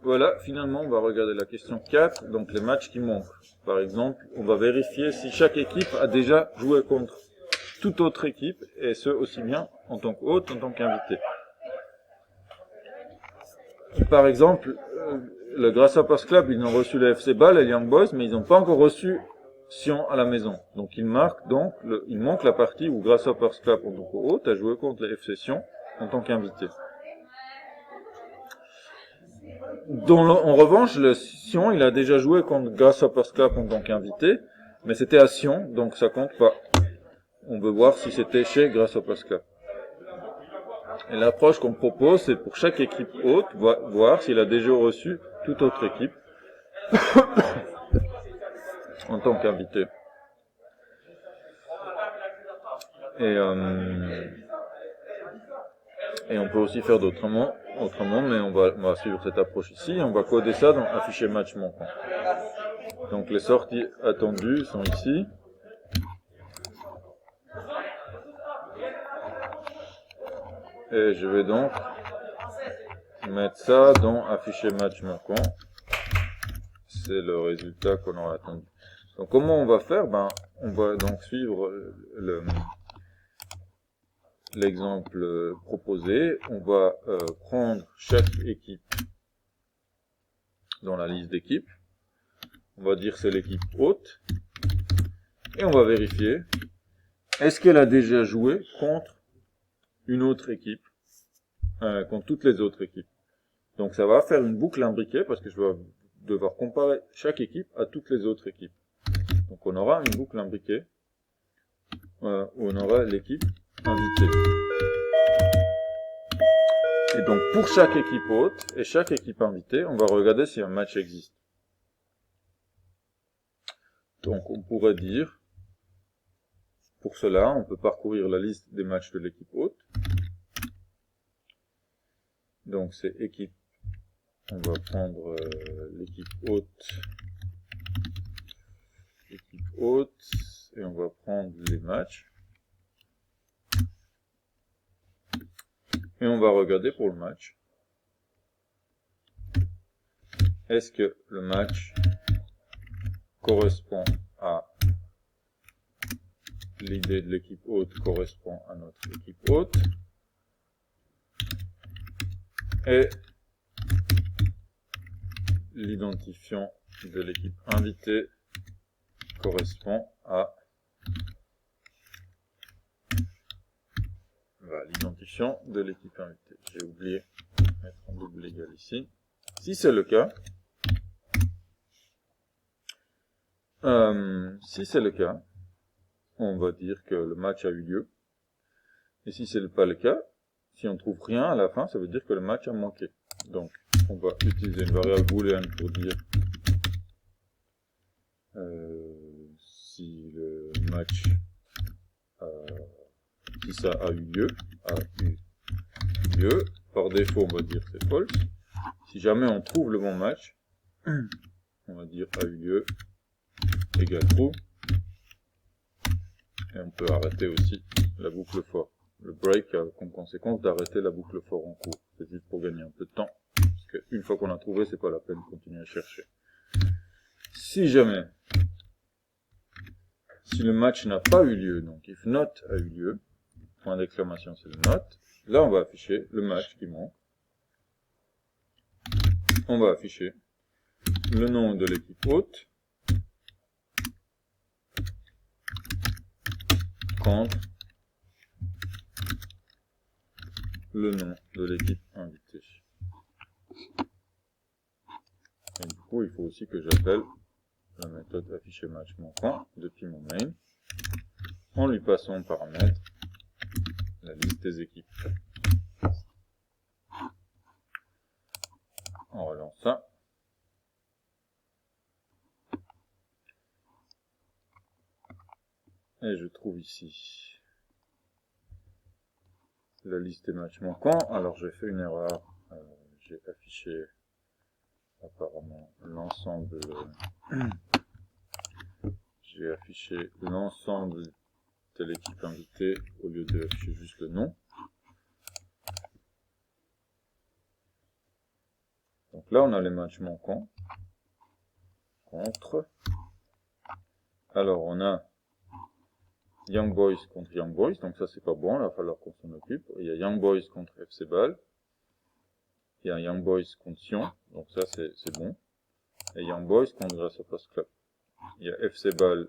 voilà, finalement, on va regarder la question 4, donc les matchs qui manquent. Par exemple, on va vérifier si chaque équipe a déjà joué contre toute autre équipe, et ce aussi bien en tant qu'hôte, en tant qu'invité. Par exemple, le Grasshoppers Club, ils ont reçu le FC Bâle et les Young Boys, mais ils n'ont pas encore reçu Sion à la maison. Donc il manque la partie où Grasshoppers Club en tant qu'hôte a joué contre le FC Sion en tant qu'invité. En revanche, le Sion, il a déjà joué contre Grasshoppers Club en tant qu'invité, mais c'était à Sion, donc ça compte pas. On veut voir si c'était chez Grasshoppers Club. Et l'approche qu'on propose, c'est pour chaque équipe hôte, voir s'il a déjà reçu toute autre équipe en tant qu'invité. Et on peut aussi faire autrement, mais on va suivre cette approche ici. On va coder ça dans afficher match manquant. Donc les sorties attendues sont ici. Et je vais donc mettre ça dans afficher match manquant. C'est le résultat qu'on aura attendu. Donc comment on va faire? On va donc suivre l'exemple proposé. On va prendre chaque équipe dans la liste d'équipes. On va dire c'est l'équipe hôte. Et on va vérifier. Est-ce qu'elle a déjà joué contre une autre équipe, contre toutes les autres équipes? Donc ça va faire une boucle imbriquée parce que je vais devoir comparer chaque équipe à toutes les autres équipes. Donc on aura une boucle imbriquée où on aura l'équipe invitée. Et donc pour chaque équipe hôte et chaque équipe invitée, on va regarder si un match existe. Donc on pourrait dire, pour cela, on peut parcourir la liste des matchs de l'équipe hôte. Donc c'est équipe, on va prendre l'équipe hôte, et on va prendre les matchs. Et on va regarder pour le match. Est-ce que le match correspond à l'idée de l'équipe hôte correspond à notre équipe hôte? Et l'identifiant de l'équipe invitée correspond à l'identifiant de l'équipe invitée. J'ai oublié de mettre un double égal ici. Si c'est le cas, on va dire que le match a eu lieu. Et si ce n'est pas le cas, si on trouve rien à la fin, ça veut dire que le match a manqué. Donc, on va utiliser une variable booléenne pour dire si le match, si ça a eu lieu, par défaut, on va dire c'est false. Si jamais on trouve le bon match, on va dire a eu lieu égale true. Et on peut arrêter aussi la boucle for. Le break a comme conséquence d'arrêter la boucle for en cours. C'est juste pour gagner un peu de temps. Parce qu'une fois qu'on a trouvé, c'est pas la peine de continuer à chercher. Si jamais, si le match n'a pas eu lieu, donc if not a eu lieu, point d'exclamation c'est le not, là on va afficher le match qui manque. On va afficher le nom de l'équipe hôte contre le nom de l'équipe invitée. Et du coup, il faut aussi que j'appelle la méthode afficher match manquant depuis mon main en lui passant en paramètre la liste des équipes. On relance ça. Et je trouve ici la liste des matchs manquants. Alors j'ai fait une erreur. J'ai affiché apparemment l'ensemble. J'ai affiché l'ensemble de l'équipe invitée au lieu d'afficher juste le nom. Donc là, on a les matchs manquants. Contre. Alors, on a Young Boys contre Young Boys. Donc ça, c'est pas bon. Il va falloir qu'on s'en occupe. Il y a Young Boys contre FC Bâle. Il y a Young Boys contre Sion. Donc ça, c'est bon. Et Young Boys contre Grasshoppers Club. Il y a FC Bâle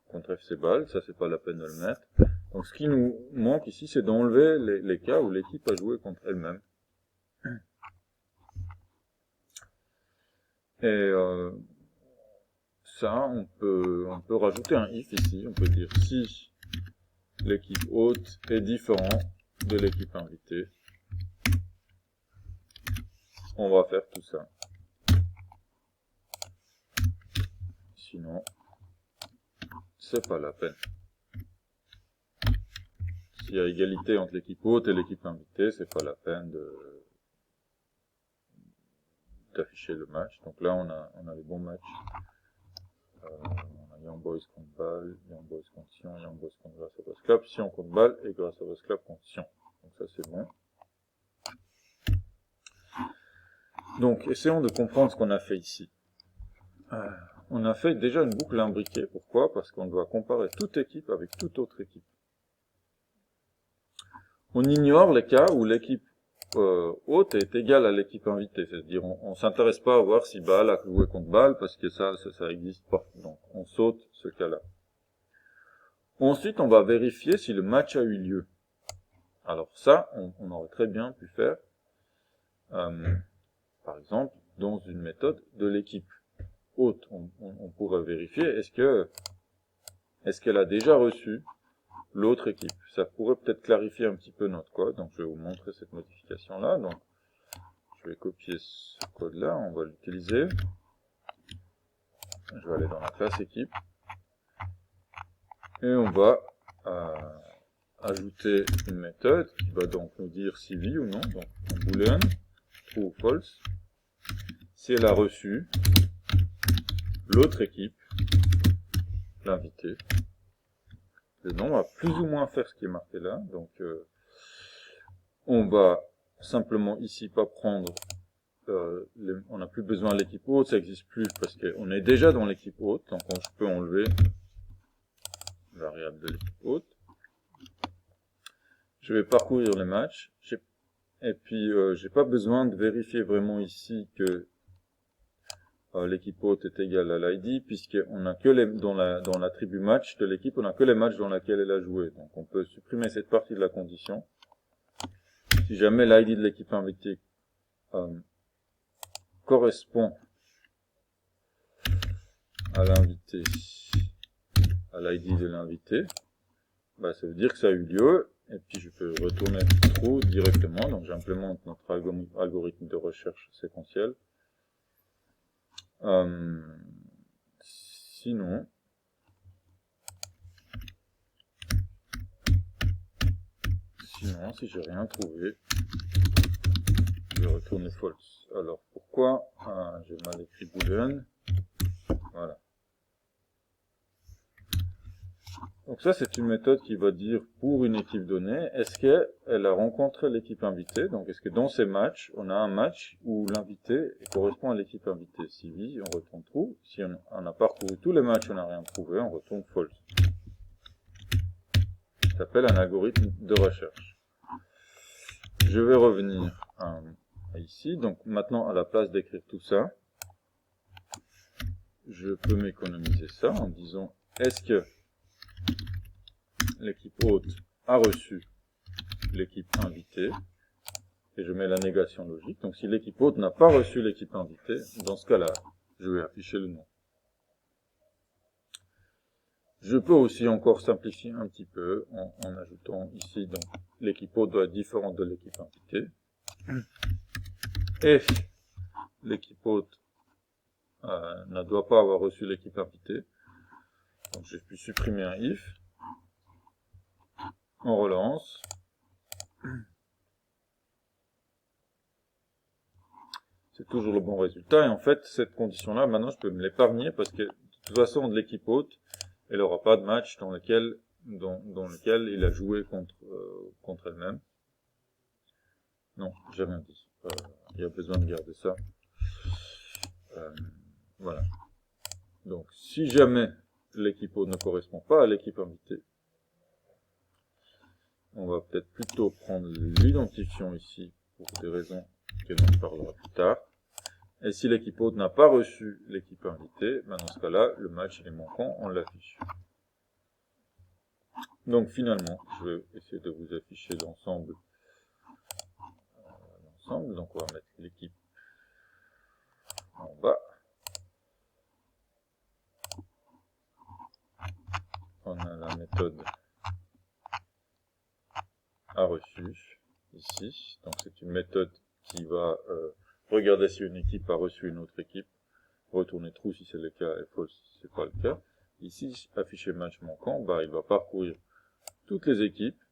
contre FC Bâle. Ça, c'est pas la peine de le mettre. Donc ce qui nous manque ici, c'est d'enlever les cas où l'équipe a joué contre elle-même. Et ça, on peut rajouter un if ici. On peut dire si l'équipe hôte est différente de l'équipe invitée. On va faire tout ça. Sinon, c'est pas la peine. S'il y a égalité entre l'équipe hôte et l'équipe invitée, c'est pas la peine d'afficher le match. Donc là, on a les bons matchs. On a Young Boys contre Bâle, Young Boys contre Sion, Young Boys contre Grasshoppers Club, Sion contre Bâle et Grasshoppers Club contre Sion. Donc ça, c'est bon. Donc, essayons de comprendre ce qu'on a fait ici. On a fait déjà une boucle imbriquée. Pourquoi? Parce qu'on doit comparer toute équipe avec toute autre équipe. On ignore les cas où l'équipe hôte est égale à l'équipe invitée. C'est-à-dire, on s'intéresse pas à voir si Bâle a joué contre Bâle, parce que ça existe pas. Donc, on saute ce cas-là. Ensuite, on va vérifier si le match a eu lieu. Alors ça, on aurait très bien pu faire, par exemple, dans une méthode de l'équipe hôte. On pourrait vérifier, est-ce qu'elle a déjà reçu l'autre équipe. Ça pourrait peut-être clarifier un petit peu notre code. Donc je vais vous montrer cette modification-là. Donc je vais copier ce code-là, on va l'utiliser. Je vais aller dans la classe équipe. Et on va ajouter une méthode qui va donc nous dire si oui ou non. Donc un boolean, true ou false. Si elle a reçu l'autre équipe, l'invité. Le nom va plus ou moins faire ce qui est marqué là. Donc on va simplement ici pas prendre, on n'a plus besoin de l'équipe haute, ça n'existe plus parce qu'on est déjà dans l'équipe haute, donc je peux enlever la variable de l'équipe haute. Je vais parcourir les matchs, et puis j'ai pas besoin de vérifier vraiment ici que l'équipe haute est égale à l'ID, puisqu'on a que dans l'attribut match de l'équipe, on a que les matchs dans lesquels elle a joué. Donc on peut supprimer cette partie de la condition. Si jamais l'ID de l'équipe invitée correspond à l'invité, à l'ID de l'invité, bah, ça veut dire que ça a eu lieu, et puis je peux retourner true directement. Donc j'implémente notre algorithme de recherche séquentielle. Sinon, si j'ai rien trouvé, je vais retourner false. Alors pourquoi j'ai mal écrit boolean? Voilà. Donc ça, c'est une méthode qui va dire pour une équipe donnée, est-ce qu'elle a rencontré l'équipe invitée? Donc est-ce que dans ces matchs, on a un match où l'invité correspond à l'équipe invitée? Si oui, on retourne true. Si on a parcouru tous les matchs, on n'a rien trouvé, on retourne false. Ça s'appelle un algorithme de recherche. Je vais revenir ici. Donc maintenant, à la place d'écrire tout ça, je peux m'économiser ça en disant, est-ce que l'équipe hôte a reçu l'équipe invitée, et je mets la négation logique. Donc si l'équipe hôte n'a pas reçu l'équipe invitée, dans ce cas-là, je vais afficher le nom. Je peux aussi encore simplifier un petit peu en ajoutant ici, donc l'équipe hôte doit être différente de l'équipe invitée. Et l'équipe hôte ne doit pas avoir reçu l'équipe invitée. Donc je peux supprimer un if. On relance. C'est toujours le bon résultat. Et en fait, cette condition-là, maintenant, je peux me l'épargner parce que, de toute façon, de l'équipe haute, elle n'aura pas de match dans lequel il a joué contre elle-même. Non, j'ai rien dit. Il y a besoin de garder ça. Voilà. Donc, si jamais l'équipe hôte ne correspond pas à l'équipe invitée, on va peut-être plutôt prendre l'identifiant ici pour des raisons que l'on parlera plus tard. Et si l'équipe hôte n'a pas reçu l'équipe invitée, ben dans ce cas-là, le match est manquant, on l'affiche. Donc finalement, je vais essayer de vous afficher l'ensemble. Donc on va mettre l'équipe en bas. On a la méthode a reçu ici. Donc c'est une méthode qui va regarder si une équipe a reçu une autre équipe, retourner true si c'est le cas et false si c'est pas le cas. Ici, afficher match manquant, bah, il va parcourir toutes les équipes.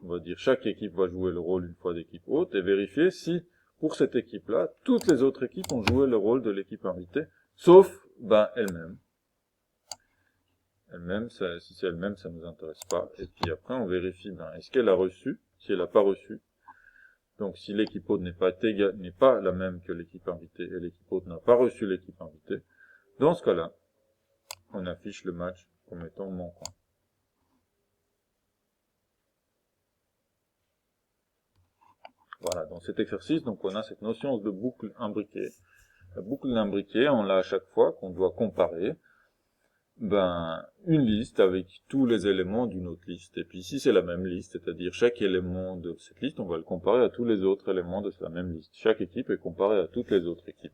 On va dire chaque équipe va jouer le rôle une fois d'équipe hôte et vérifier si pour cette équipe-là, toutes les autres équipes ont joué le rôle de l'équipe invitée, sauf ben, elle-même. Elle-même, si c'est elle-même, ça ne nous intéresse pas. Et puis après, on vérifie ben, est-ce qu'elle a reçu, si elle n'a pas reçu. Donc si l'équipe hôte n'est pas la même que l'équipe invitée et l'équipe hôte n'a pas reçu l'équipe invitée, dans ce cas-là, on affiche le match comme étant manquant. Voilà, dans cet exercice, donc on a cette notion de boucle imbriquée. La boucle imbriquée, on l'a à chaque fois qu'on doit comparer ben, une liste avec tous les éléments d'une autre liste. Et puis ici, c'est la même liste, c'est-à-dire chaque élément de cette liste, on va le comparer à tous les autres éléments de la même liste. Chaque équipe est comparée à toutes les autres équipes.